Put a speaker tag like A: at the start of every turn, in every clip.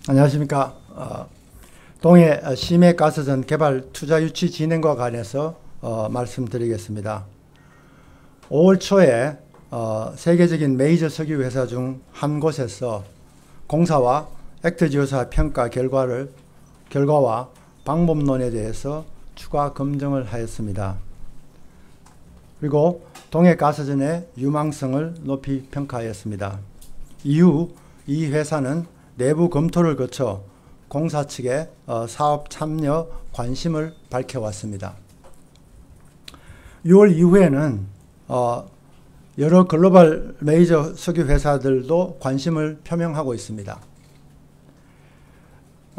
A: 안녕하십니까. 동해 심해가스전 개발 투자 유치 진행과 관해서 말씀드리겠습니다. 5월 초에 세계적인 메이저 석유 회사 중 한 곳에서 공사와 액트지오사 평가 결과와 방법론에 대해서 추가 검증을 하였습니다. 그리고 동해가스전의 유망성을 높이 평가하였습니다. 이후 이 회사는 내부 검토를 거쳐 공사 측에 사업 참여 관심을 밝혀왔습니다. 6월 이후에는 여러 글로벌 메이저 석유 회사들도 관심을 표명하고 있습니다.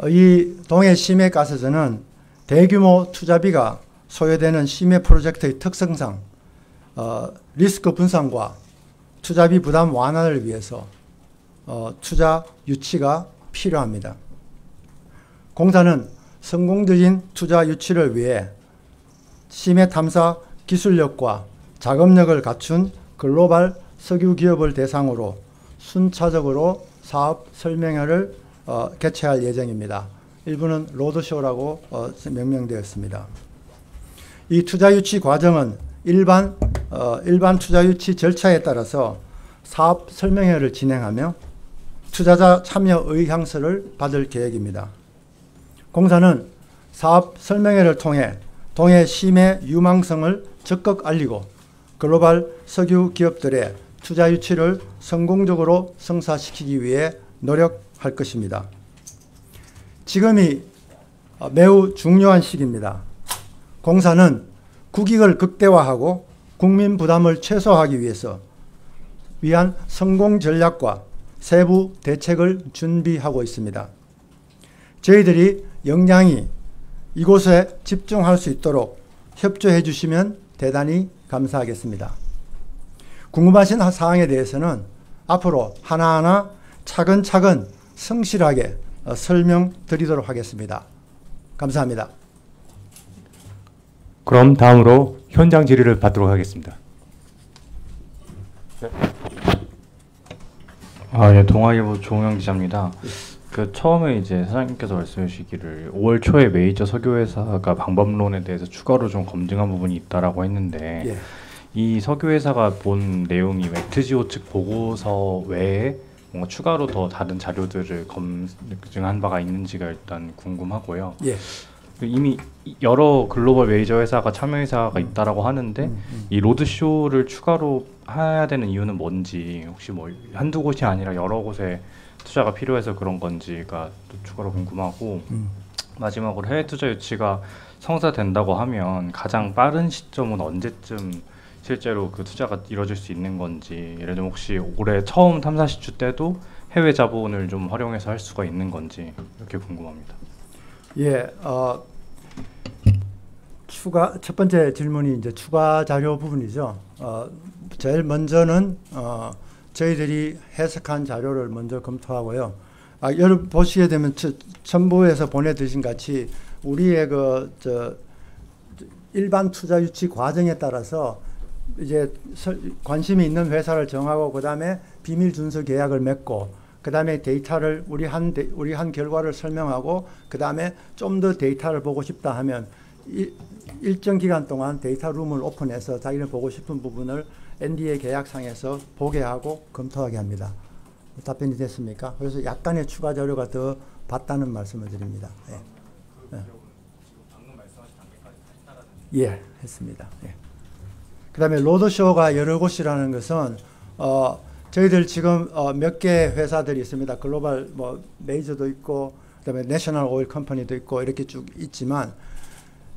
A: 이 동해 심해가스전은 대규모 투자비가 소요되는 심해 프로젝트의 특성상 리스크 분산과 투자비 부담 완화를 위해서 투자 유치가 필요합니다. 공사는 성공적인 투자 유치를 위해 심해 탐사 기술력과 자금력을 갖춘 글로벌 석유 기업을 대상으로 순차적으로 사업 설명회를 개최할 예정입니다. 일부는 로드쇼라고 명명되었습니다. 이 투자 유치 과정은 일반 투자 유치 절차에 따라서 사업 설명회를 진행하며 투자자 참여 의향서를 받을 계획입니다. 공사는 사업 설명회를 통해 동해 심해 유망성을 적극 알리고 글로벌 석유 기업들의 투자 유치를 성공적으로 성사시키기 위해 노력할 것입니다. 지금이 매우 중요한 시기입니다. 공사는 국익을 극대화하고 국민 부담을 최소화하기 위한 성공 전략과 세부 대책을 준비하고 있습니다. 저희들이 역량이 이곳에 집중할 수 있도록 협조해 주시면 대단히 감사하겠습니다. 궁금하신 사항에 대해서는 앞으로 하나하나 차근차근 성실하게 설명드리도록 하겠습니다. 감사합니다.
B: 그럼 다음으로 현장 질의를 받도록 하겠습니다.
C: 예, 동아일보 조홍영 기자입니다. 처음에 이제 사장님께서 말씀해 주시기를 5월 초에 메이저 석유회사가 방법론에 대해서 추가로 좀 검증한 부분이 있다라고 했는데,
A: 예.
C: 이 석유회사가 본 내용이 액트지오 측 보고서 외에 뭔가 추가로 더 다른 자료들을 검증한 바가 있는지가 일단 궁금하고요.
A: 예.
C: 이미 여러 글로벌 메이저 회사가 참여 회사가 있다라고 하는데 이 로드쇼를 추가로 해야 되는 이유는 뭔지, 혹시 뭐 한두 곳이 아니라 여러 곳에 투자가 필요해서 그런 건지가 또 추가로 궁금하고, 마지막으로 해외 투자 유치가 성사된다고 하면 가장 빠른 시점은 언제쯤 실제로 그 투자가 이루어질 수 있는 건지, 예를 들면 혹시 올해 처음 탐사 시추 때도 해외 자본을 좀 활용해서 할 수가 있는 건지 이렇게 궁금합니다.
A: 예, 첫 번째 질문이 이제 추가 자료 부분이죠. 제일 먼저는 저희들이 해석한 자료를 먼저 검토하고요. 여러분 보시게 되면 첨부해서 보내드린 같이 우리의 일반 투자 유치 과정에 따라서 이제 관심이 있는 회사를 정하고 그 다음에 비밀 준수 계약을 맺고 그 다음에 데이터를 우리 한 결과를 설명하고 그 다음에 좀 더 데이터를 보고 싶다 하면 일정 기간 동안 데이터 룸을 오픈해서 자기를 보고 싶은 부분을 NDA 계약상에서 보게 하고 검토하게 합니다. 답변이 됐습니까? 그래서 약간의 추가 자료가 더 받다는 말씀을 드립니다. 예. 예, 했습니다. 예. 그 다음에 로드쇼가 여러 곳이라는 것은 저희들 지금 몇 개 회사들이 있습니다. 글로벌 메이저도 있고 그다음에 내셔널 오일 컴퍼니도 있고 이렇게 쭉 있지만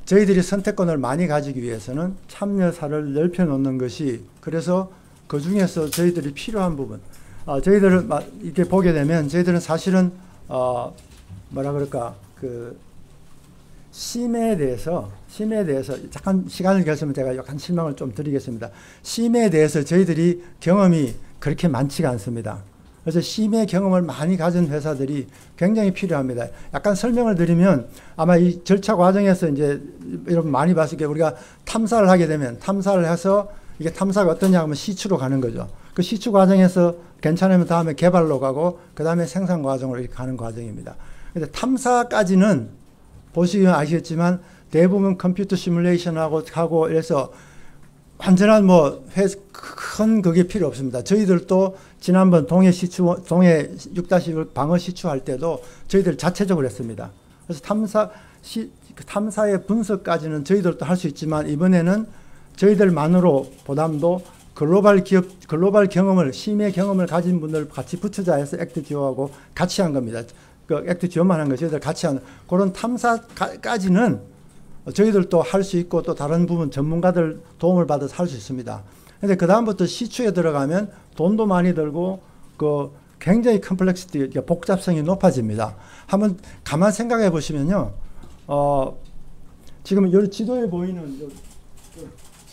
A: 저희들이 선택권을 많이 가지기 위해서는 참여사를 넓혀 놓는 것이, 그래서 그 중에서 저희들이 필요한 부분, 저희들은 이렇게 보게 되면 저희들은 사실은 뭐라 그럴까, 심해에 대해서 잠깐 시간을 계시면 제가 약간 실망을 좀 드리겠습니다. 심해에 대해서 저희들이 경험이 그렇게 많지가 않습니다. 그래서 심해 경험을 많이 가진 회사들이 굉장히 필요합니다. 약간 설명을 드리면 아마 이 절차 과정에서 이제 여러분 많이 봤을 게, 우리가 탐사를 하게 되면 탐사를 해서 이게 탐사가 어떠냐 하면 시추로 가는 거죠. 그 시추 과정에서 괜찮으면 다음에 개발로 가고 그 다음에 생산 과정으로 이렇게 가는 과정입니다. 근데 탐사까지는 보시면 아시겠지만 대부분 컴퓨터 시뮬레이션하고 하고 이래서 완전한 큰 그게 필요 없습니다. 저희들도 지난번 동해 6-1 방어 시추할 때도 저희들 자체적으로 했습니다. 그래서 탐사의 분석까지는 저희들도 할 수 있지만 이번에는 저희들만으로 보담도 글로벌 경험을, 심해 경험을 가진 분들 같이 붙여자 해서 액트지오하고 같이 한 겁니다. 그 액트지오만 한 거 저희들 같이 한 그런 탐사까지는 저희들도 할 수 있고 또 다른 부분 전문가들 도움을 받아서 할 수 있습니다. 근데 그다음부터 시추에 들어가면 돈도 많이 들고 굉장히 컴플렉시티, 복잡성이 높아집니다. 한번 가만 생각해 보시면요. 지금 이 지도에 보이는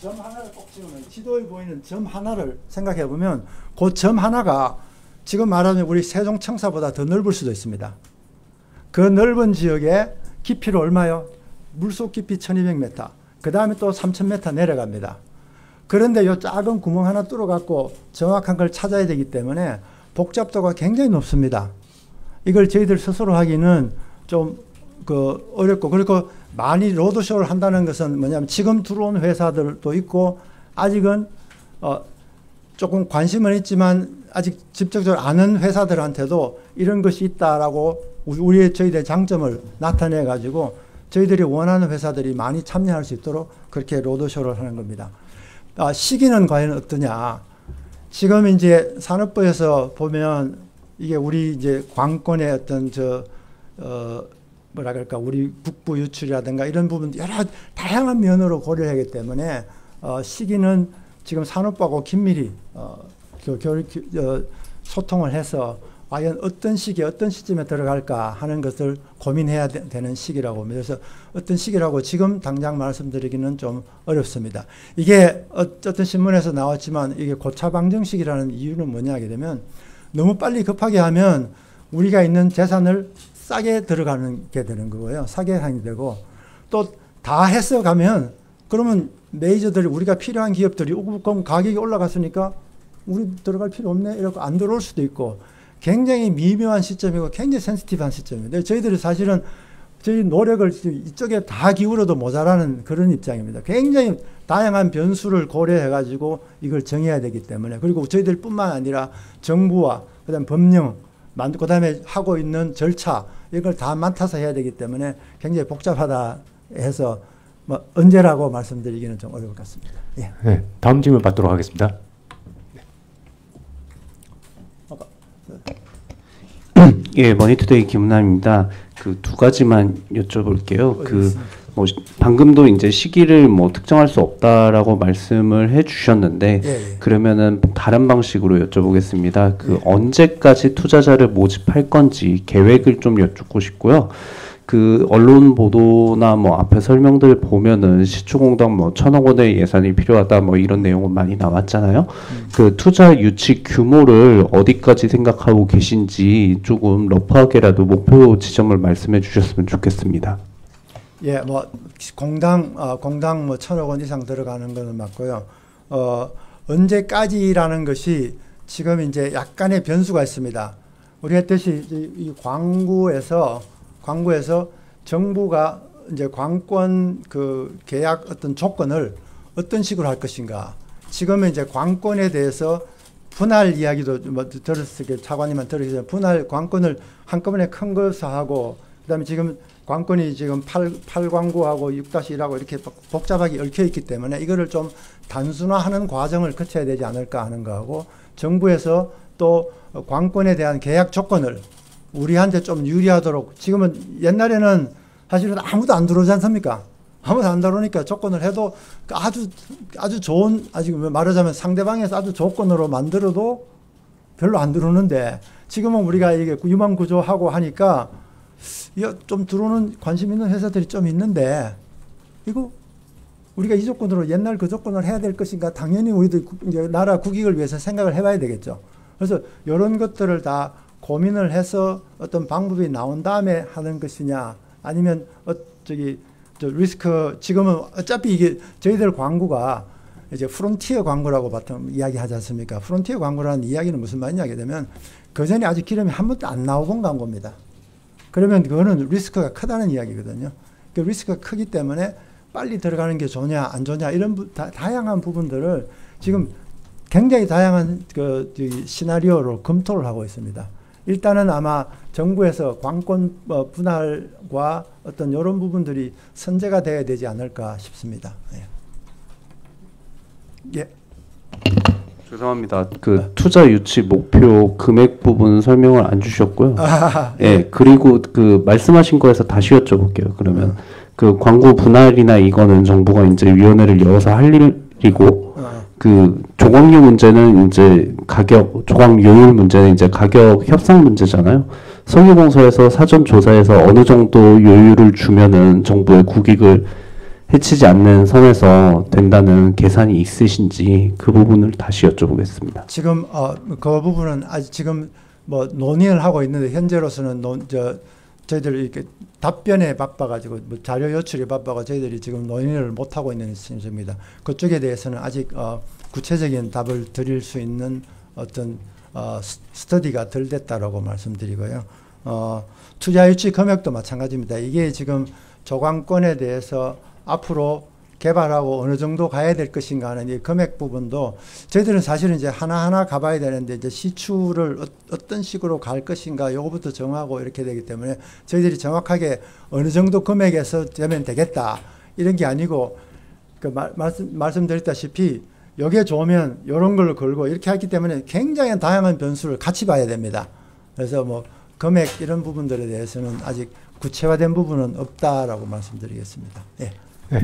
A: 점 하나를 꼭 찍으면 지도에 보이는 점 하나를 생각해 보면 그 점 하나가 지금 말하면 우리 세종청사보다 더 넓을 수도 있습니다. 그 넓은 지역에 깊이로 얼마요? 물속 깊이 1200m. 그 다음에 또 3000m 내려갑니다. 그런데 이 작은 구멍 하나 뚫어갖고 정확한 걸 찾아야 되기 때문에 복잡도가 굉장히 높습니다. 이걸 저희들 스스로 하기는 좀 어렵고, 그리고 많이 로드쇼를 한다는 것은 뭐냐면 지금 들어온 회사들도 있고 아직은 조금 관심은 있지만 아직 직접적으로 아는 회사들한테도 이런 것이 있다라고 저희들의 장점을 나타내 가지고 저희들이 원하는 회사들이 많이 참여할 수 있도록 그렇게 로드쇼를 하는 겁니다. 시기는 과연 어떠냐? 지금 이제 산업부에서 보면 이게 우리 이제 관건의 어떤 뭐라 그럴까, 우리 북부 유출이라든가 이런 부분 여러 다양한 면으로 고려해야 하기 때문에 시기는 지금 산업부하고 긴밀히 소통을 해서 과연 어떤 시기에 어떤 시점에 들어갈까 하는 것을 고민해야 되는 시기라고 봅니다. 그래서 어떤 시기라고 지금 당장 말씀드리기는 좀 어렵습니다. 이게 어떤 신문에서 나왔지만 이게 고차 방정식이라는 이유는 뭐냐 하게 되면 너무 빨리 급하게 하면 우리가 있는 재산을 싸게 들어가는 게 되는 거고요. 싸게 하게 되고 또 다 해서 가면 그러면 메이저들이 우리가 필요한 기업들이 그럼 가격이 올라갔으니까 우리 들어갈 필요 없네 이러고 안 들어올 수도 있고 굉장히 미묘한 시점이고 굉장히 센시티브한 시점입니다. 저희들이 사실은 저희 노력을 이쪽에 다 기울여도 모자라는 그런 입장입니다. 굉장히 다양한 변수를 고려해 가지고 이걸 정해야 되기 때문에 그리고 저희들 뿐만 아니라 정부와 그다음 법령 그다음에 하고 있는 절차 이걸 다 맡아서 해야 되기 때문에 굉장히 복잡하다 해서 언제라고 말씀드리기는 좀 어려울 것 같습니다. 예.
B: 네, 다음 질문 받도록 하겠습니다.
D: 예, 머니투데이 김은하입니다. 그 두 가지만 여쭤볼게요. 방금도 이제 시기를 특정할 수 없다라고 말씀을 해주셨는데,
A: 예.
D: 그러면은 다른 방식으로 여쭤보겠습니다. 언제까지 투자자를 모집할 건지 계획을 좀 여쭙고 싶고요. 언론 보도나 앞에 설명들 보면은 시추공단 1,000억 원의 예산이 필요하다 이런 내용은 많이 나왔잖아요. 투자 유치 규모를 어디까지 생각하고 계신지 조금 러프하게라도 목표 지점을 말씀해 주셨으면 좋겠습니다.
A: 예, 공당 1,000억 원 이상 들어가는 거는 맞고요. 언제까지라는 것이 지금 이제 약간의 변수가 있습니다. 우리 했듯이 이 광구에서 정부가 이제 관권 계약 어떤 조건을 어떤 식으로 할 것인가. 지금은 이제 관권에 대해서 분할 이야기도 들었을 때 차관님만 들으시죠. 분할 관권을 한꺼번에 큰 것을 하고 그다음에 지금 관건이 지금 8광구하고 6-1하고 이렇게 복잡하게 얽혀 있기 때문에 이거를 좀 단순화하는 과정을 거쳐야 되지 않을까 하는 거하고 정부에서 또 관건에 대한 계약 조건을 우리한테 좀 유리하도록 지금은 옛날에는 사실은 아무도 안 들어오지 않습니까? 아무도 안 들어오니까 조건을 해도 아주 좋은 말하자면 상대방에서 아주 조건으로 만들어도 별로 안 들어오는데 지금은 우리가 이게 유망 구조하고 하니까 좀 들어오는 관심 있는 회사들이 좀 있는데 이거 우리가 이 조건으로 옛날 그 조건을 해야 될 것인가 당연히 우리도 이제 나라 국익을 위해서 생각을 해봐야 되겠죠. 그래서 이런 것들을 다 고민을 해서 어떤 방법이 나온 다음에 하는 것이냐 아니면 리스크 지금은 어차피 이게 저희들 광구가 이제 프론티어 광고라고 보통 이야기하지 않습니까? 프론티어 광고라는 이야기는 무슨 말이냐 하게 되면 그 전에 아직 기름이 한 번도 안 나오본 광고입니다. 그러면 그거는 리스크가 크다는 이야기거든요. 그 리스크가 크기 때문에 빨리 들어가는 게 좋냐 안 좋냐 이런 다양한 부분들을 지금 굉장히 다양한 시나리오로 검토를 하고 있습니다. 일단은 아마 정부에서 관권 분할과 어떤 이런 부분들이 선제가 돼야 되지 않을까 싶습니다. 예. 예.
D: 죄송합니다. 그 투자 유치 목표 금액 부분 설명을 안 주셨고요. 예, 그리고 그 말씀하신 거에서 다시 여쭤볼게요. 그러면 그 광고 분할이나 이거는 정부가 이제 위원회를 열어서 할 일이고 그 조각료 문제는 이제 조각료율 문제는 이제 가격 협상 문제잖아요. 석유공사에서 사전 조사에서 어느 정도 요율을 주면은 정부의 국익을 해치지 않는 선에서 된다는 계산이 있으신지 그 부분을 다시 여쭤보겠습니다.
A: 지금 그 부분은 아직 지금 뭐 논의를 하고 있는데 현재로서는 저희들 이렇게 답변에 바빠가지고 뭐 자료 요출이 바빠가 저희들이 지금 논의를 못 하고 있는 심정입니다. 그쪽에 대해서는 아직 구체적인 답을 드릴 수 있는 어떤 스터디가 덜 됐다라고 말씀드리고요. 투자 유치 금액도 마찬가지입니다. 이게 지금 조광권에 대해서 앞으로 개발하고 어느 정도 가야 될 것인가 하는 이 금액 부분도 저희들은 사실은 이제 하나하나 가봐야 되는데 이제 시추를 어떤 식으로 갈 것인가 요거부터 정하고 이렇게 되기 때문에 저희들이 정확하게 어느 정도 금액에서 되면 되겠다 이런 게 아니고 그 말씀드렸다시피 여기에 좋으면 이런 걸로 걸고 이렇게 했기 때문에 굉장히 다양한 변수를 같이 봐야 됩니다. 그래서 뭐 금액 이런 부분들에 대해서는 아직 구체화된 부분은 없다라고 말씀드리겠습니다. 예.
B: 네.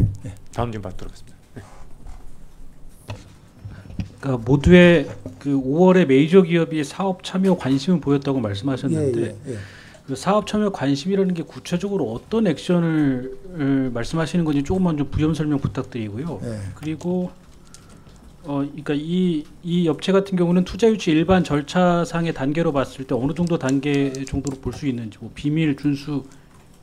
B: 다음 질문 받도록 하겠습니다. 네.
E: 그러니까 모두의 그 5월에 메이저 기업이 사업 참여 관심을 보였다고 말씀하셨는데 그 사업 참여 관심이라는 게 구체적으로 어떤 액션을 말씀하시는 건지 조금만 좀 부연 설명 부탁드리고요. 그리고 그러니까 이 업체 같은 경우는 투자 유치 일반 절차상의 단계로 봤을 때 어느 정도 단계 정도로 볼 수 있는지, 뭐 비밀 준수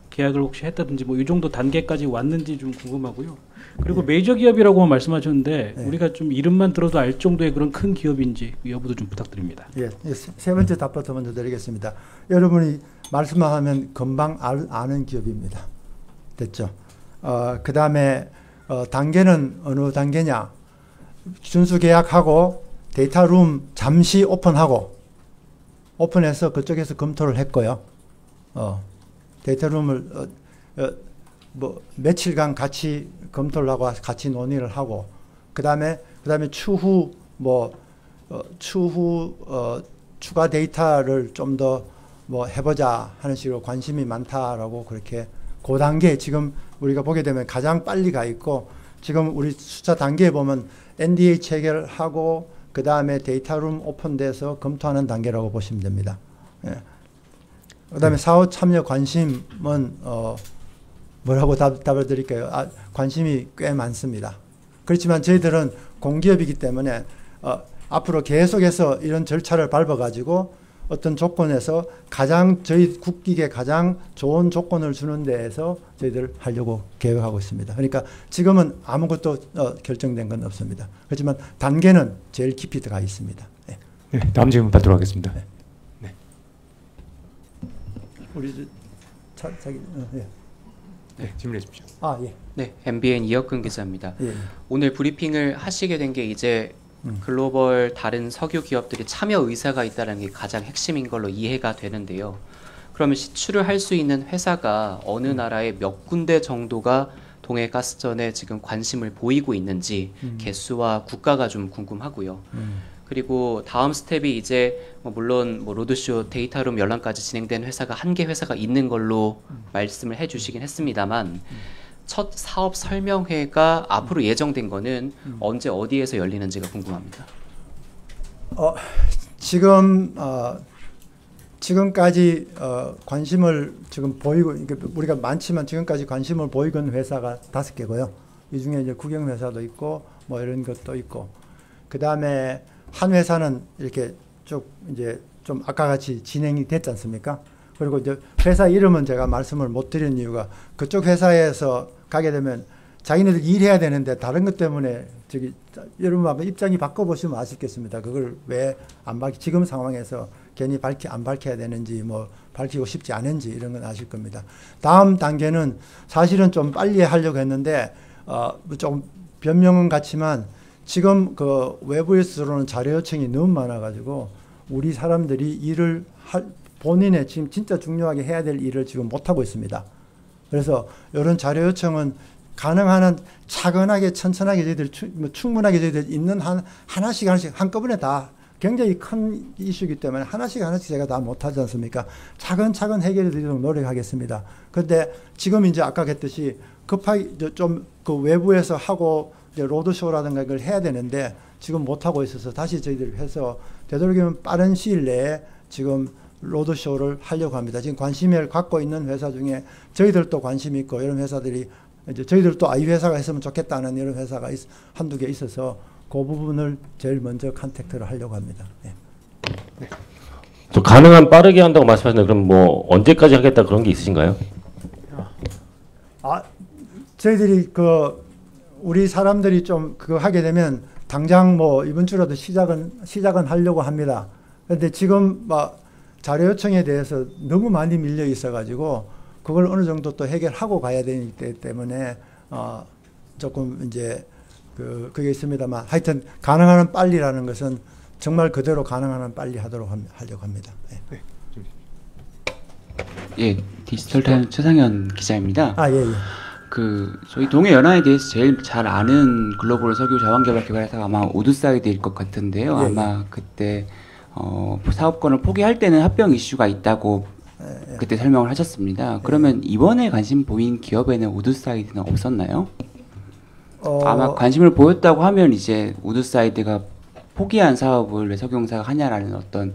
E: 계약을 혹시 했다든지 뭐 이 정도 단계까지 왔는지 좀 궁금하고요. 그리고 메이저 기업이라고 말씀하셨는데 우리가 좀 이름만 들어도 알 정도의 그런 큰 기업인지 여부도 좀 부탁드립니다.
A: 예, 세 번째 답부터 먼저 드리겠습니다. 여러분이 말씀만 하면 금방 아는 기업입니다. 됐죠? 그 다음에 단계는 어느 단계냐? 준수 계약하고 데이터룸 잠시 오픈해서 그쪽에서 검토를 했고요. 데이터룸을 뭐 며칠간 같이 검토를 하고 같이 논의를 하고 그다음에 추후 추가 데이터를 좀 더 뭐 해보자 하는 식으로 관심이 많다라고 그렇게 그 단계 지금 우리가 보게 되면 가장 빨리 가 있고 지금 우리 숫자 단계에 보면 NDA 체결하고 그 다음에 데이터룸 오픈돼서 검토하는 단계라고 보시면 됩니다. 예. 그 다음에 사업 참여 관심은 뭐라고 답을 드릴까요? 관심이 꽤 많습니다. 그렇지만 저희들은 공기업이기 때문에 앞으로 계속해서 이런 절차를 밟아가지고 어떤 조건에서 저희 국익에 가장 좋은 조건을 주는 데에서 저희들 하려고 계획하고 있습니다. 그러니까 지금은 아무것도 결정된 건 없습니다. 그렇지만 단계는 제일 깊이 들어가 있습니다. 네.
B: 네, 다음 질문 받도록 하겠습니다.
A: 네.
B: 네.
A: 우리
B: 네, 질문해 주십시오.
A: 예.
F: 네, MBN 이혁근 기자입니다.
A: 예.
F: 오늘 브리핑을 하시게 된 게 이제 글로벌 다른 석유 기업들이 참여 의사가 있다는 게 가장 핵심인 걸로 이해가 되는데요. 그러면 시추를 할 수 있는 회사가 어느 나라의 몇 군데 정도가 동해가스전에 지금 관심을 보이고 있는지 개수와 국가가 좀 궁금하고요. 그리고 다음 스텝이 이제 물론 로드쇼 데이터룸 열람까지 진행된 회사가 한 개 회사가 있는 걸로 말씀을 해주시긴 했습니다만 첫 사업 설명회가 앞으로 예정된 거는 언제 어디에서 열리는지가 궁금합니다.
A: 지금까지 관심을 지금 보이고 우리가 많지만 지금까지 관심을 보이고 있는 회사가 5개고요. 이 중에 이제 국영 회사도 있고 뭐 이런 것도 있고 그 다음에 한 회사는 이렇게 쭉 이제 좀 아까 같이 진행이 됐지 않습니까? 그리고 이제 회사 이름은 제가 말씀을 못 드리는 이유가 그쪽 회사에서 가게 되면 자기네들 일해야 되는데 다른 것 때문에 저기 여러분 한번 입장이 바꿔보시면 아시겠습니다. 그걸 왜 안 밝히 지금 상황에서 괜히 안 밝혀야 되는지 뭐 밝히고 싶지 않은지 이런 건 아실 겁니다. 다음 단계는 사실은 좀 빨리 하려고 했는데 좀 변명은 같지만 지금 그 외부에서 들어오는 자료 요청이 너무 많아가지고 우리 사람들이 일을 본인의 지금 진짜 중요하게 해야 될 일을 지금 못하고 있습니다. 그래서 이런 자료 요청은 가능한 한 차근하게 천천하게 저희들 충분하게 저희들 있는 하나씩 한꺼번에 다 굉장히 큰 이슈이기 때문에 하나씩 제가 다 못하지 않습니까? 차근차근 해결해 드리도록 노력하겠습니다. 그런데 지금 이제 아까 했듯이 급하게 좀 그 외부에서 하고 이제 로드쇼라든가 이걸 해야 되는데 지금 못하고 있어서 다시 저희들 해서 되도록이면 빠른 시일 내에 지금 로드쇼를 하려고 합니다. 지금 관심을 갖고 있는 회사 중에 저희들도 관심이 있고 이런 회사들이 이제 저희들도 이 회사가 했으면 좋겠다는 이런 회사가 한두 개 있어서 그 부분을 제일 먼저 컨택트를 하려고 합니다. 네.
G: 네. 또 가능한 빠르게 한다고 말씀하셨는데 그럼 뭐 언제까지 하겠다 그런 게 있으신가요?
A: 저희들이 우리 사람들이 좀 그거 하게 되면 당장 뭐 이번 주라도 시작은 하려고 합니다. 그런데 지금 막 자료 요청에 대해서 너무 많이 밀려 있어가지고 그걸 어느 정도 또 해결하고 가야 되기 때문에 조금 이제 그게 있습니다만 하여튼 가능한 한 빨리라는 것은 정말 그대로 가능한 한 빨리 하려고 합니다. 네.
B: 네.
H: 예, 디지털타임 최상현 기자입니다.
A: 예.
H: 저희 동해연화에 대해서 제일 잘 아는 글로벌 석유 자원개발회사가 아마 우드사이드일 것 같은데요. 아마 그때 사업권을 포기할 때는 합병 이슈가 있다고 그때 설명을 하셨습니다. 그러면 이번에 관심 보인 기업에는 우드사이드는 없었나요? 아마 관심을 보였다고 하면 이제 우드사이드가 포기한 사업을 왜 석유공사가 하냐라는 어떤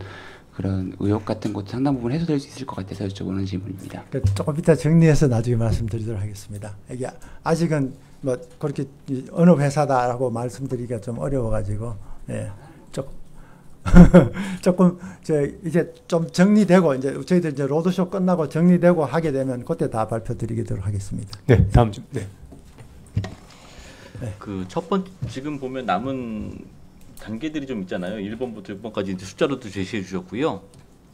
H: 그런 의혹 같은 것도 상당 부분 해소될 수 있을 것 같아서 여쭤보는 질문입니다.
A: 조금 이따 정리해서 나중에 말씀드리도록 하겠습니다. 이게 아직은 뭐 그렇게 어느 회사다라고 말씀드리기가 좀 어려워가지고 조금 이제 좀 정리되고 이제 저희들 이제 로드쇼 끝나고 정리되고 하게 되면 그때 다 발표드리도록 하겠습니다.
B: 네, 다음 주. 네.
I: 그 첫 번째 지금 보면 남은 단계들이 좀 있잖아요. 1번부터 6번까지 이제 숫자로도 제시해 주셨고요.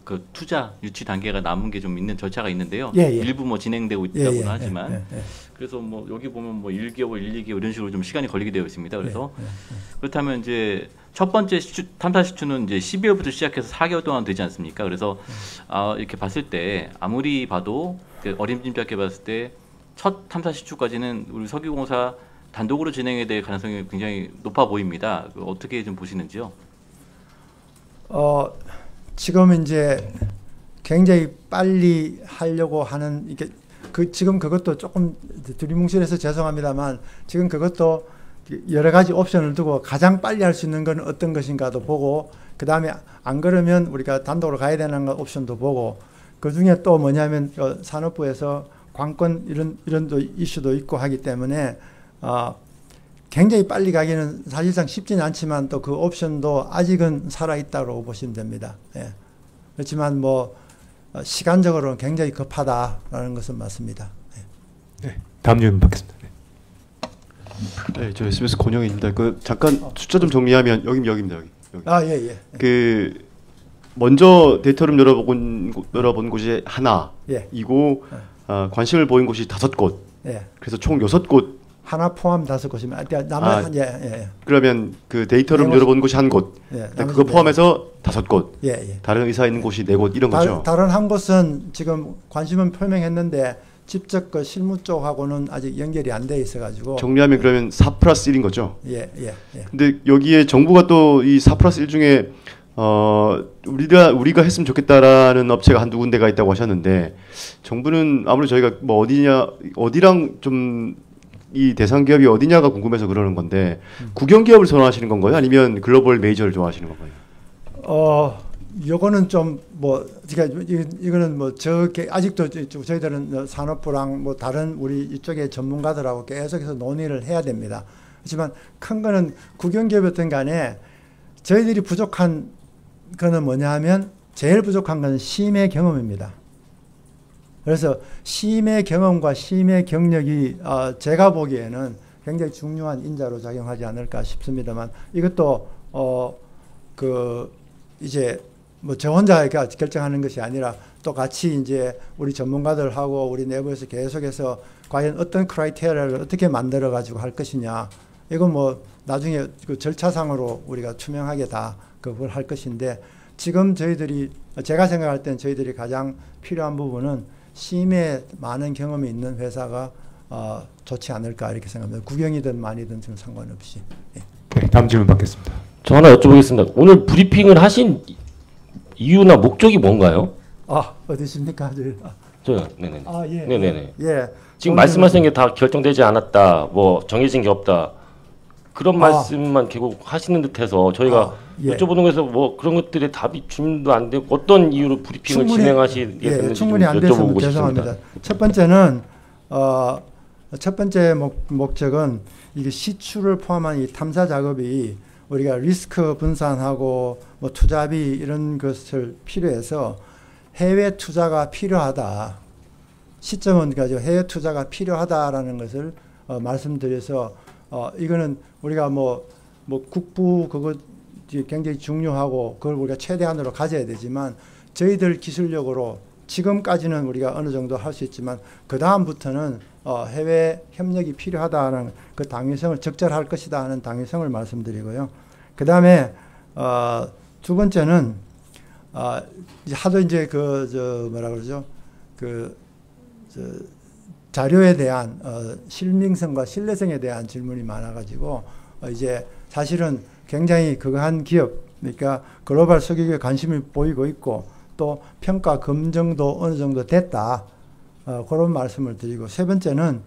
I: 그 투자 유치 단계가 남은 게 좀 있는 절차가 있는데요. 일부 뭐 진행되고 있다고는 하지만 그래서 뭐 여기 보면 뭐 1개월, 1, 2개월 이런 식으로 좀 시간이 걸리게 되어 있습니다. 그래서 그렇다면 이제 첫 번째 탐사 시추는 이제 12월부터 시작해서 4개월 동안 되지 않습니까? 그래서 이렇게 봤을 때 아무리 봐도 어림짐작해 봤을 때 첫 탐사 시추까지는 우리 석유공사 단독으로 진행해야 될 가능성이 굉장히 높아 보입니다. 어떻게 좀 보시는지요?
A: 지금 이제 굉장히 빨리 하려고 하는 이게 지금 그것도 조금 두리뭉실해서 죄송합니다만 지금 그것도 여러 가지 옵션을 두고 가장 빨리 할 수 있는 건 어떤 것인가도 보고 그 다음에 안 그러면 우리가 단독으로 가야 되는 옵션도 보고 그 중에 또 뭐냐면 산업부에서 관건 이런 이슈도 있고 하기 때문에 굉장히 빨리 가기는 사실상 쉽지는 않지만 또 그 옵션도 아직은 살아있다고 보시면 됩니다. 그렇지만 뭐 시간적으로는 굉장히 급하다라는 것은 맞습니다.
B: 네, 다음 질문 받겠습니다.
J: 네, 저 SBS 권영입니다. 잠깐 숫자 좀 정리하면 여기입니다. 여기. 그 먼저 데이터룸 열어본 곳이 하나이고 관심을 보인 곳이 5곳. 그래서 총 6곳.
A: 하나 포함 5곳이면
J: 그러면 그 데이터룸 열어본 곳이 1곳. 그거 포함해서 5곳. 다른 의사 있는 곳이 4곳 이런 거죠.
A: 다른 한 곳은 지금 관심은 표명했는데 직접 그 실무 쪽하고는 아직 연결이 안 돼 있어가지고.
J: 정리하면 그러면 4+1인 거죠.
A: 근데
J: 여기에 정부가 또 이 4+1 중에 우리가 했으면 좋겠다라는 업체가 한두 군데가 있다고 하셨는데 정부는 아무래도 저희가 뭐 어디랑 좀 이 대상 기업이 어디냐가 궁금해서 그러는 건데 국영 기업을 선호하시는 건가요? 아니면 글로벌 메이저를 좋아하시는 건가요?
A: 요거는 좀 뭐 이거는 뭐 아직도 저희들은 산업부랑 뭐 다른 우리 이쪽의 전문가들하고 계속해서 논의를 해야 됩니다. 하지만 큰 거는 국영 기업이었던 간에 저희들이 부족한 거는 뭐냐 하면 제일 부족한 건 심의 경험입니다. 그래서 심의 경험과 심의 경력이 제가 보기에는 굉장히 중요한 인자로 작용하지 않을까 싶습니다만 이것도 이제 뭐 저 혼자가 결정하는 것이 아니라 또 같이 이제 우리 전문가들하고 우리 내부에서 계속해서 과연 어떤 크라이테리아를 어떻게 만들어 가지고 할 것이냐, 이건 뭐 나중에 그 절차상으로 우리가 투명하게 다 그걸 할 것인데, 지금 제가 생각할 땐 저희들이 가장 필요한 부분은 심에 많은 경험이 있는 회사가 좋지 않을까 이렇게 생각합니다. 구경이든 많이든 지금 상관없이. 예.
B: 네, 다음 질문 받겠습니다.
G: 저 하나 여쭤보겠습니다. 오늘 브리핑을 하신 이유나 목적이 뭔가요?
A: 어디십니까?
G: 저요. 네네.
A: 예.
G: 네네네.
A: 예.
G: 지금 말씀하신 게 다 결정되지 않았다, 뭐 정해진 게 없다, 그런 말씀만 계속 하시는 듯해서 저희가 여쭤보는 거에서 뭐 그런 것들의 답이 질문도 안 되고 어떤 이유로 브리핑을 진행하시게 됐는지
A: 충분히 안 돼서 죄송합니다. 첫 번째는 첫 번째 목적은 이게 시추를 포함한 이 탐사 작업이 우리가 리스크 분산하고 뭐 투자비 이런 것을 필요해서 해외 투자가 필요하다. 시점은 가지고 해외 투자가 필요하다라는 것을 말씀드려서 이거는 우리가 뭐 국부 그거 굉장히 중요하고 그걸 우리가 최대한으로 가져야 되지만 저희들 기술력으로 지금까지는 우리가 어느 정도 할 수 있지만 그 다음부터는 해외 협력이 필요하다는 그 당위성을 적절할 것이다 하는 당위성을 말씀드리고요. 그 다음에 두 번째는 하도 이제 뭐라 그러죠? 자료에 대한 실명성과 신뢰성에 대한 질문이 많아가지고 이제 사실은 굉장히 그거 한 기업, 그러니까 글로벌 석유에 관심을 보이고 있고 또 평가 검증도 어느 정도 됐다, 그런 말씀을 드리고, 세 번째는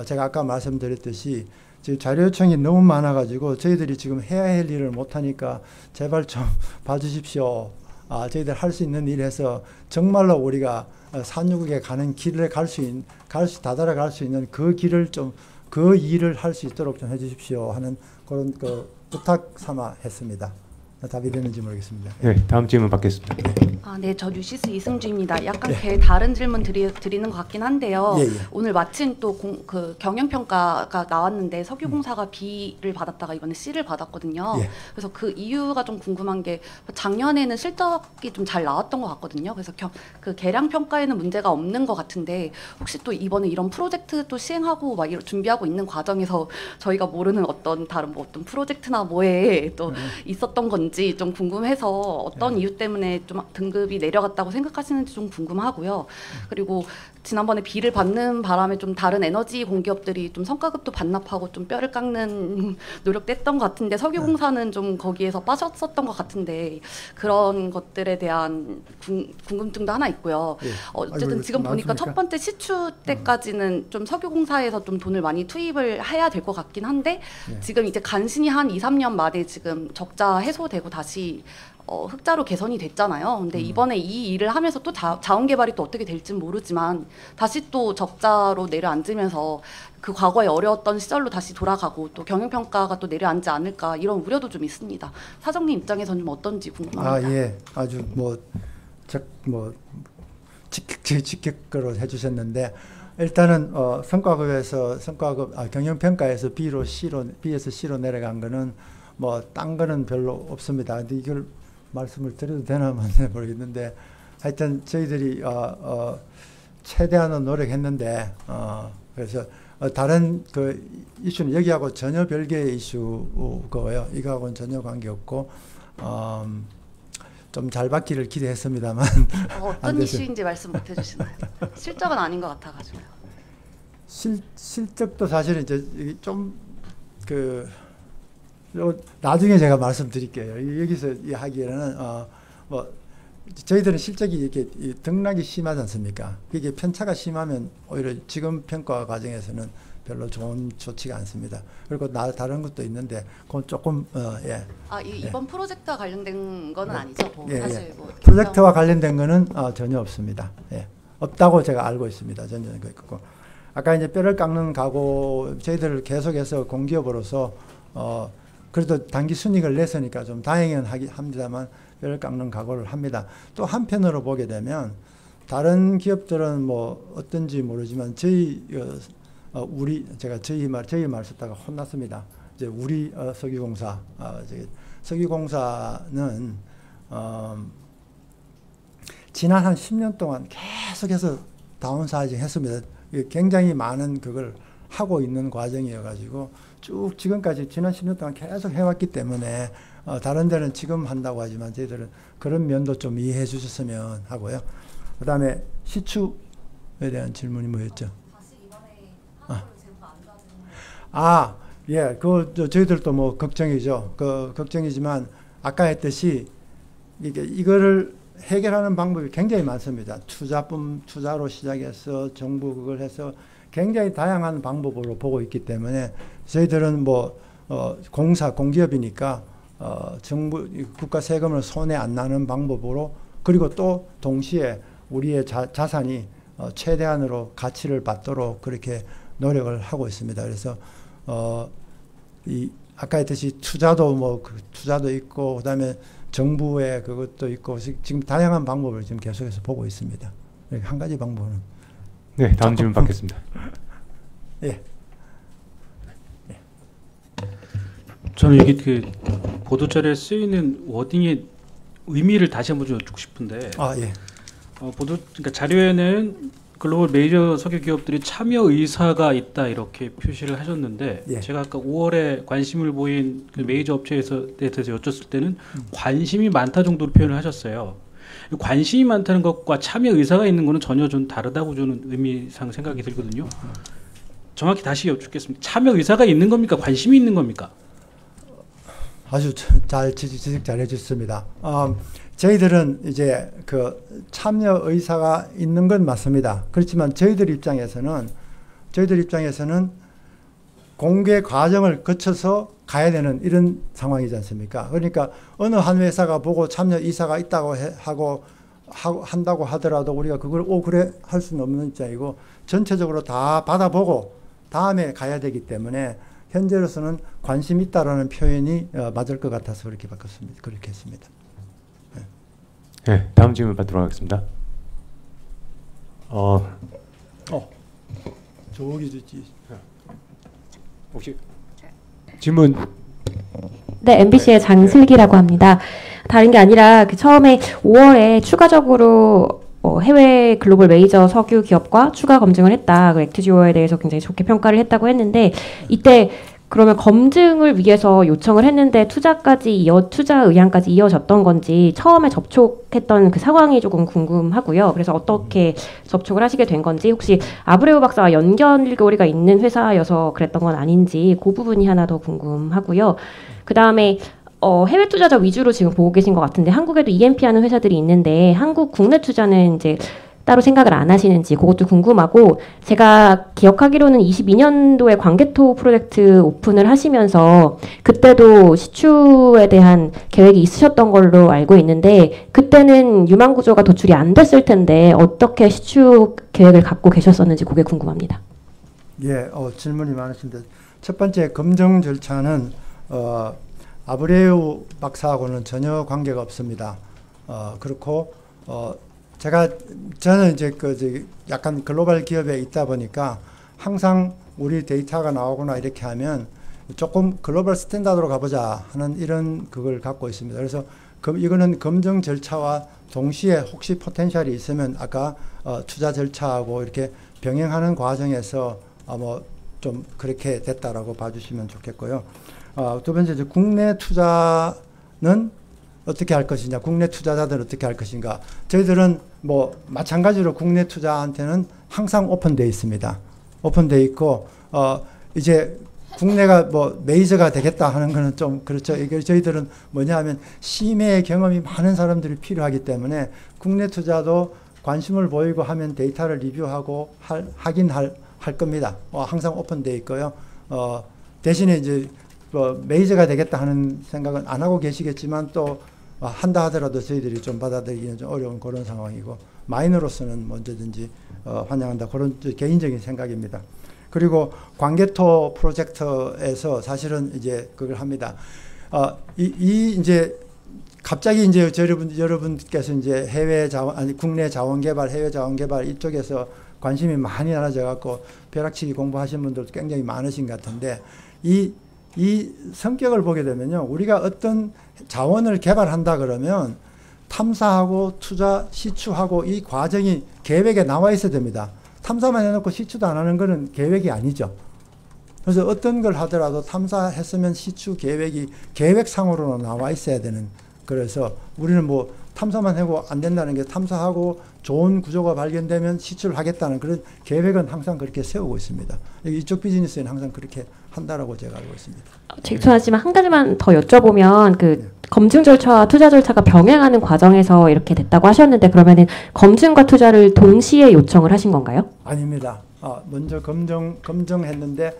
A: 제가 아까 말씀드렸듯이 지금 자료 요청이 너무 많아가지고 저희들이 지금 해야 할 일을 못하니까 제발 좀 봐주십시오. 저희들 할 수 있는 일 해서 정말로 우리가 산유국에 가는 길을 다다라갈 수 있는 그 길을 그 일을 할 수 있도록 좀 해주십시오 하는 그런 부탁 삼아 했습니다. 답이 되는지 모르겠습니다.
B: 네, 다음 질문 받겠습니다.
K: 네, 저 뉴시스 이승주입니다. 약간 다른 질문 드리는 것 같긴 한데요. 오늘 마침 또 그 경영평가가 나왔는데 석유공사가 B를 받았다가 이번에 C를 받았거든요. 그래서 그 이유가 좀 궁금한 게, 작년에는 실적이 좀 잘 나왔던 것 같거든요. 그래서 그 계량평가에는 문제가 없는 것 같은데, 혹시 또 이번에 이런 프로젝트 또 시행하고 막 준비하고 있는 과정에서 저희가 모르는 어떤 다른 어떤 프로젝트나 뭐에 또 있었던 건지 좀 궁금해서 어떤 이유 때문에 좀 등급이 내려갔다고 생각하시는지 좀 궁금하고요. 그리고 지난번에 B를 받는 바람에 좀 다른 에너지 공기업들이 좀 성과급도 반납하고 좀 뼈를 깎는 노력도 했던 것 같은데 석유공사는 좀 거기에서 빠졌었던 것 같은데 그런 것들에 대한 궁금증도 하나 있고요. 어쨌든 지금 보니까 첫 번째 시추 때까지는 좀 석유공사에서 좀 돈을 많이 투입을 해야 될 것 같긴 한데 지금 이제 간신히 한 2, 3년 만에 지금 적자 해소되고 다시 흑자로 개선이 됐잖아요. 근데 이번에 이 일을 하면서 또 자원 개발이 또 어떻게 될지는 모르지만 다시 또 적자로 내려앉으면서 그 과거에 어려웠던 시절로 다시 돌아가고 또 경영평가가 또 내려앉지 않을까 이런 우려도 좀 있습니다. 사장님 입장에서는 좀 어떤지 궁금합니다.
A: 예, 아주 직격으로 해주셨는데 일단은 경영평가에서 B에서 C로 내려간 거는 뭐 딴 거는 별로 없습니다. 근데 이걸 말씀을 드려도 되나 모르겠는데 하여튼 저희들이 최대한은 노력했는데 그래서 다른 그 이슈는 여기하고 전혀 별개의 이슈고요. 이거하고는 전혀 관계없고 좀 잘 받기를 기대했습니다만
K: 어떤 이슈인지 말씀 못 해주시나요? 실적은 아닌 것 같아가지고요.
A: 실적도 사실은 이제 좀 나중에 제가 말씀드릴게요. 여기서 하기에는 뭐 저희들은 실적이 이렇게 등락이 심하지 않습니까? 이게 편차가 심하면 오히려 지금 평가 과정에서는 별로 좋지가 않습니다. 그리고 다른 것도 있는데 그건 조금
K: 이번 프로젝트와 관련된 거는 아니죠? 사실 뭐
A: 프로젝트와 관련된 거는 전혀 없습니다. 없다고 제가 알고 있습니다. 전혀 있고 아까 이제 뼈를 깎는 각오 저희들 계속해서 공기업으로서 그래도 단기 순이익을 냈으니까 좀 다행은 합니다만 뼈를 깎는 각오를 합니다. 또 한편으로 보게 되면 다른 기업들은 뭐 어떤지 모르지만 저희 저희 말 썼다가 혼났습니다. 이제 우리 석유공사, 석유공사는 지난 한 10년 동안 계속해서 다운사이징 했습니다. 굉장히 많은 그걸 하고 있는 과정이어가지고 쭉 지금까지 지난 10년 동안 계속 해왔기 때문에 다른 데는 지금 한다고 하지만 저희들은 그런 면도 좀 이해해 주셨으면 하고요. 그 다음에 시추에 대한 질문이 뭐였죠? 예, 저희들도 뭐 걱정이죠. 걱정이지만 아까 했듯이 이거를 해결하는 방법이 굉장히 많습니다. 투자로 시작해서 정부 그걸 해서 굉장히 다양한 방법으로 보고 있기 때문에 저희들은 공기업이니까 정부 국가 세금을 손해 안 나는 방법으로 그리고 또 동시에 우리의 자산이 최대한으로 가치를 받도록 그렇게 노력을 하고 있습니다. 그래서 아까 했듯이 투자도 투자도 있고 그다음에 정부의 그것도 있고 지금 다양한 방법을 지금 계속해서 보고 있습니다. 한 가지 방법은.
B: 네, 다음 질문 받겠습니다.
A: 예.
E: 저는 이게 보도자료에 쓰이는 워딩의 의미를 다시 한번 좀 여쭙고 싶은데.
A: 예.
E: 그러니까 자료에는 글로벌 메이저 석유 기업들이 참여 의사가 있다 이렇게 표시를 하셨는데
A: 예.
E: 제가 아까 5월에 관심을 보인 그 메이저 업체에서 대해서 여쭙을 때는 관심이 많다 정도로 표현을 하셨어요. 관심이 많다는 것과 참여 의사가 있는 것은 전혀 좀 다르다고 저는 의미상 생각이 들거든요. 정확히 다시 여쭙겠습니다. 참여 의사가 있는 겁니까? 관심이 있는 겁니까?
A: 아주 지식 잘 해주셨습니다. 저희들은 이제 참여 의사가 있는 건 맞습니다. 그렇지만 저희들 입장에서는 공개 과정을 거쳐서 가야 되는 이런 상황이지 않습니까? 그러니까 어느 한 회사가 보고 참여 의사가 있다고 한다고 하더라도 우리가 그걸 그래 할 수는 없는 입장이고 전체적으로 다 받아보고 다음에 가야 되기 때문에 현재로서는 관심 있다라는 표현이 맞을 것 같아서 그렇게 바꿨습니다. 그렇게 했습니다.
B: 네, 다음 질문 받도록 하겠습니다.
A: 저기 주지.
B: 혹시 질문?
L: 네, MBC의 장슬기라고 합니다. 다른 게 아니라 처음에 5월에 추가적으로 해외 글로벌 메이저 석유 기업과 추가 검증을 했다. 그 액트지오에 대해서 굉장히 좋게 평가를 했다고 했는데 이때 그러면 검증을 위해서 요청을 했는데 투자 의향까지 이어졌던 건지 처음에 접촉했던 그 상황이 조금 궁금하고요. 그래서 어떻게 접촉을 하시게 된 건지 혹시 아브레우 박사와 연결고리가 있는 회사여서 그랬던 건 아닌지 그 부분이 하나 더 궁금하고요. 그 다음에 해외 투자자 위주로 지금 보고 계신 것 같은데 한국에도 EMP 하는 회사들이 있는데 한국 국내 투자는 이제 따로 생각을 안 하시는지 그것도 궁금하고 제가 기억하기로는 22년도에 광개토 프로젝트 오픈을 하시면서 그때도 시추에 대한 계획이 있으셨던 걸로 알고 있는데 그때는 유망 구조가 도출이 안 됐을 텐데 어떻게 시추 계획을 갖고 계셨었는지 그게 궁금합니다.
A: 예, 질문이 많으신데 첫 번째 검증 절차는 아브레우 박사하고는 전혀 관계가 없습니다. 그렇고 저는 이제 약간 글로벌 기업에 있다 보니까 항상 우리 데이터가 나오거나 이렇게 하면 조금 글로벌 스탠다드로 가보자 하는 이런 그걸 갖고 있습니다. 그래서 이거는 검증 절차와 동시에 혹시 포텐셜이 있으면 아까 투자 절차하고 이렇게 병행하는 과정에서 좀 그렇게 됐다라고 봐주시면 좋겠고요. 두 번째 이제 국내 투자는 어떻게 할 것이냐, 국내 투자자들은 어떻게 할 것인가. 저희들은 마찬가지로 국내 투자한테는 항상 오픈되어 있습니다. 오픈되어 있고, 이제 국내가 메이저가 되겠다 하는 거는 좀 그렇죠. 이게 저희들은 뭐냐 하면 심해 경험이 많은 사람들이 필요하기 때문에 국내 투자도 관심을 보이고 하면 데이터를 리뷰하고 하긴 할 겁니다. 항상 오픈되어 있고요. 대신에 이제 메이저가 되겠다 하는 생각은 안 하고 계시겠지만 또 한다 하더라도 저희들이 좀 받아들이기는 좀 어려운 그런 상황이고 마이너로서는 언제든지 환영한다 그런 개인적인 생각입니다. 그리고 광개토 프로젝트에서 사실은 이제 그걸 합니다. 이제 갑자기 이제 여러분께서 이제 국내 자원 개발, 해외 자원 개발 이쪽에서 관심이 많이 나눠져 갖고 벼락치기 공부하신 분들도 굉장히 많으신 것 같은데 이 성격을 보게 되면요. 우리가 어떤 자원을 개발한다 그러면 탐사하고 투자, 시추하고 이 과정이 계획에 나와 있어야 됩니다. 탐사만 해놓고 시추도 안 하는 거는 계획이 아니죠. 그래서 어떤 걸 하더라도 탐사했으면 시추 계획이 계획상으로는 나와 있어야 되는. 그래서 우리는 뭐 탐사만 하고 안 된다는 게 탐사하고 좋은 구조가 발견되면 시추를 하겠다는 그런 계획은 항상 그렇게 세우고 있습니다. 이쪽 비즈니스는 항상 그렇게 한다라고 제가 알고 있습니다.
L: 죄송하지만 한 가지만 더 여쭤보면 그 검증 절차와 투자 절차가 병행하는 과정에서 이렇게 됐다고 하셨는데 그러면은 검증과 투자를 동시에 요청을 하신 건가요?
A: 아닙니다. 먼저 검증했는데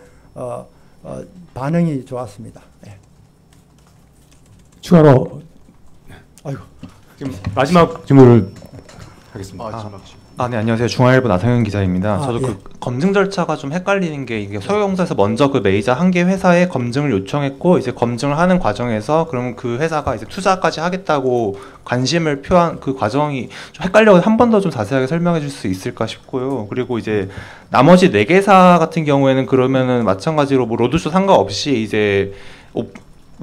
A: 반응이 좋았습니다. 네.
B: 추가로 지금 마지막 질문을 하겠습니다.
M: 네, 안녕하세요. 중앙일보 나상현 기자입니다. 저도 그 검증 절차가 좀 헷갈리는 게 이게 서유공사에서 먼저 그 메이저 한 개 회사에 검증을 요청했고 이제 검증을 하는 과정에서 그러면 그 회사가 이제 투자까지 하겠다고 관심을 표한 그 과정이 좀 헷갈려서 한 번 더 좀 자세하게 설명해 줄 수 있을까 싶고요. 그리고 이제 나머지 4개사 같은 경우에는 그러면은 마찬가지로 뭐 로드쇼 상관없이 이제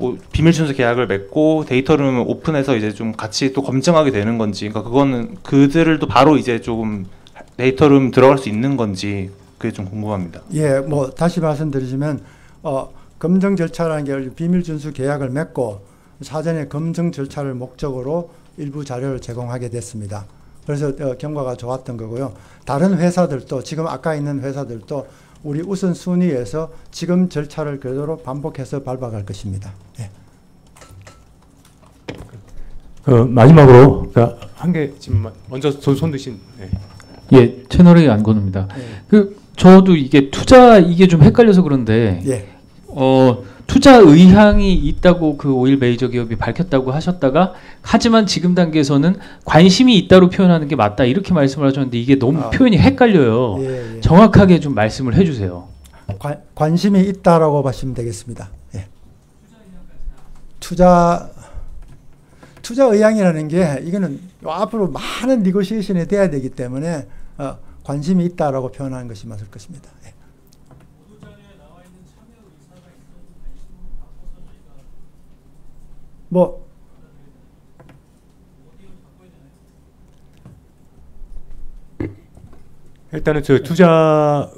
M: 뭐 비밀 준수 계약을 맺고 데이터룸을 오픈해서 이제 좀 같이 또 검증하게 되는 건지, 그러니까 그거는 그들도 바로 이제 조금 데이터룸 들어갈 수 있는 건지 그게 좀 궁금합니다.
A: 예, 뭐 다시 말씀드리자면 검증 절차라는 게 비밀 준수 계약을 맺고 사전에 검증 절차를 목적으로 일부 자료를 제공하게 됐습니다. 그래서 경과가 좋았던 거고요. 다른 회사들도 지금 아까 있는 회사들도 우리 우선순위에서 지금 절차를 그대로 반복해서 밟아갈 것입니다. 예.
B: 마지막으로 한 개 질문만 먼저 손 드신. 네.
E: 예, 채널A 안건우입니다. 저도 이게 투자 이게 좀 헷갈려서 그런데 투자 의향이 있다고 그 오일 메이저 기업이 밝혔다고 하셨다가 하지만 지금 단계에서는 관심이 있다로 표현하는 게 맞다 이렇게 말씀을 하셨는데 이게 너무 표현이 헷갈려요. 예. 정확하게 좀 말씀을 해주세요.
A: 관심이 있다라고 보시면 되겠습니다. 예. 투자 의향이라는 게 이거는 앞으로 많은 니고시에이션이 돼야 되기 때문에 관심이 있다라고 표현하는 것이 맞을 것입니다. 예. 뭐
B: 일단은 저 투자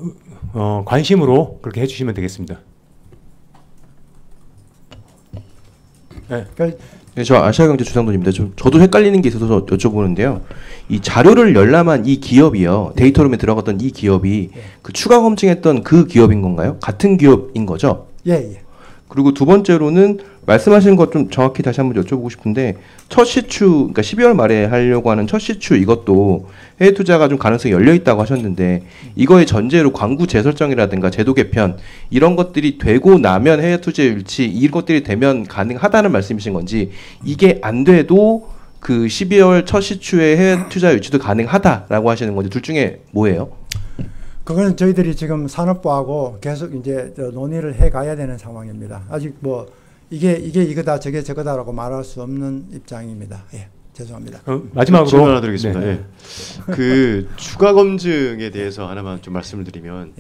B: 관심으로 그렇게 해주시면 되겠습니다.
N: 네. 네, 저 아시아경제 주상돈입니다. 저도 헷갈리는 게 있어서 여쭤보는데요. 이 자료를 열람한 이 기업이요, 데이터룸에 들어갔던 이 기업이 그 추가 검증했던 그 기업인 건가요? 같은 기업인 거죠?
A: 예.
N: 그리고 두 번째로는 말씀하신 것 좀 정확히 다시 한번 여쭤보고 싶은데 첫 시추, 그러니까 12월 말에 하려고 하는 첫 시추 이것도 해외 투자가 좀 가능성이 열려 있다고 하셨는데 이거의 전제로 광구 재설정이라든가 제도 개편 이런 것들이 되고 나면 해외 투자 유치 이것들이 되면 가능하다는 말씀이신 건지 이게 안 돼도 그 12월 첫 시추에 해외 투자 유치도 가능하다라고 하시는 건지 둘 중에 뭐예요?
A: 그거는 저희들이 지금 산업부하고 계속 이제 논의를 해 가야 되는 상황입니다. 아직 뭐 이게 이거다 저게 저거다라고 말할 수 없는 입장입니다. 예, 죄송합니다.
J: 마지막으로 질문 하나 드리겠습니다. 예. 그 추가 검증에 대해서 하나만 좀 말씀을 드리면,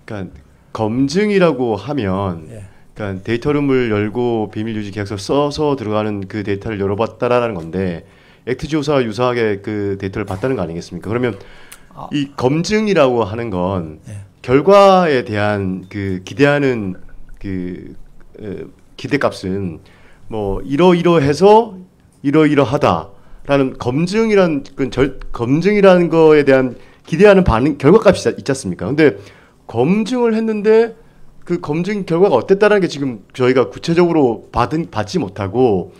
J: 그러니까 검증이라고 하면, 그러니까 데이터룸을 열고 비밀 유지 계약서 써서 들어가는 그 데이터를 열어봤다라는 건데 액트지오사와 유사하게 그 데이터를 봤다는 거 아니겠습니까? 그러면 이 검증이라고 하는 건 결과에 대한 그 기대하는 그 기대값은 뭐 이러이러해서 이러이러하다라는 검증이란 검증이라는 거에 대한 기대하는 반응 결과값이 있지 않습니까? 근데 검증을 했는데 그 검증 결과가 어땠다는 게 지금 저희가 구체적으로 받지 못하고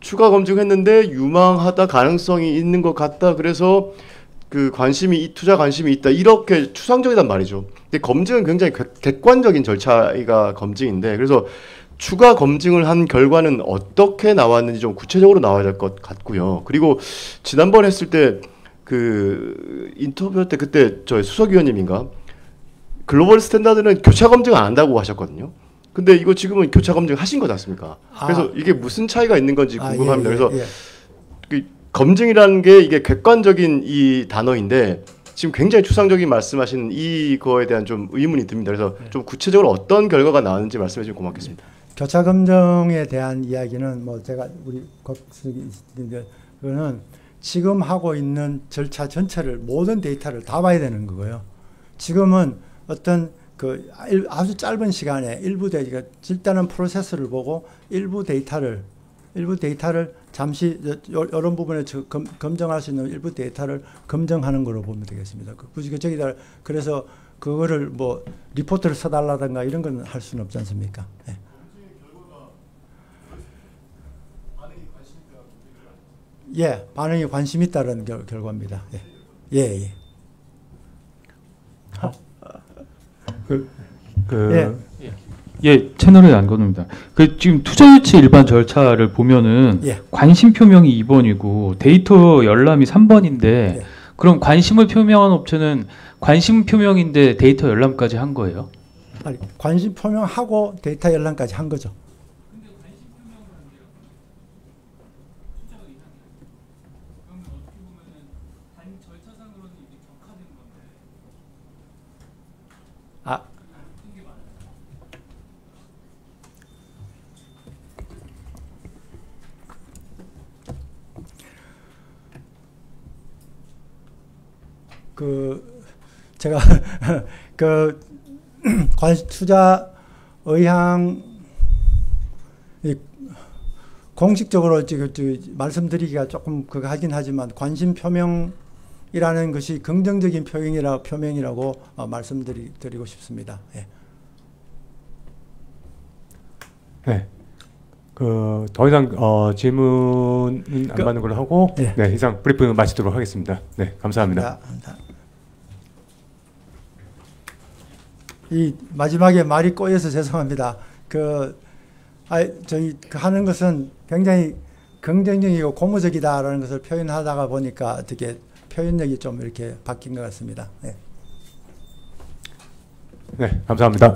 J: 추가 검증했는데 유망하다 가능성이 있는 것 같다 그래서 그 투자 관심이 있다 이렇게 추상적이란 말이죠. 근데 검증은 굉장히 객관적인 절차가 검증인데 그래서 추가 검증을 한 결과는 어떻게 나왔는지 좀 구체적으로 나와야 될 것 같고요. 그리고 지난번 했을 때 그 인터뷰 때 그때 저희 수석위원님인가 글로벌 스탠다드는 교차 검증 안 한다고 하셨거든요. 근데 이거 지금은 교차 검증 하신 거지 않습니까? 그래서 이게 무슨 차이가 있는 건지 궁금합니다. 그래서 그 검증이라는 게 이게 객관적인 이 단어인데 지금 굉장히 추상적인 말씀하시는 이거에 대한 좀 의문이 듭니다. 그래서 좀 구체적으로 어떤 결과가 나왔는지 말씀해 주시면 고맙겠습니다.
A: 교차 검증에 대한 이야기는 뭐 제가 우리 그거는 지금 하고 있는 절차 전체를 모든 데이터를 다 봐야 되는 거고요. 지금은 어떤 그 아주 짧은 시간에 일부 데이터, 일단은 프로세스를 보고 일부 데이터를 잠시 이런 부분에 검증할 수 있는 일부 데이터를 검증하는 걸로 보면 되겠습니다. 저기다 그래서 그거를 뭐 리포트를 써달라든가 이런 건 할 수는 없지 않습니까? 네. 예, 반응이 관심 있다는 결과입니다. 예, 예.
B: 예, 채널의 안건우입니다. 지금 투자 유치 일반 절차를 보면은 관심 표명이 2번이고 데이터 열람이 3번인데 그럼 관심을 표명한 업체는 관심 표명인데 데이터 열람까지 한 거예요?
A: 아니, 관심 표명하고 데이터 열람까지 한 거죠. 제가 투자 의향 공식적으로 지금 말씀드리기가 조금 하긴 하지만 관심 표명이라는 것이 긍정적인 표명이라고 말씀드리고 싶습니다. 예.
B: 네. 더 이상 질문은 안 받는 걸로 하고 네, 이상 브리핑을 마치도록 하겠습니다. 네, 감사합니다.
A: 이 마지막에 말이 꼬여서 죄송합니다. 저희 하는 것은 굉장히 긍정적이고 고무적이다라는 것을 표현하다가 보니까 어떻게 표현력이 좀 이렇게 바뀐 것 같습니다. 네,
B: 네 감사합니다.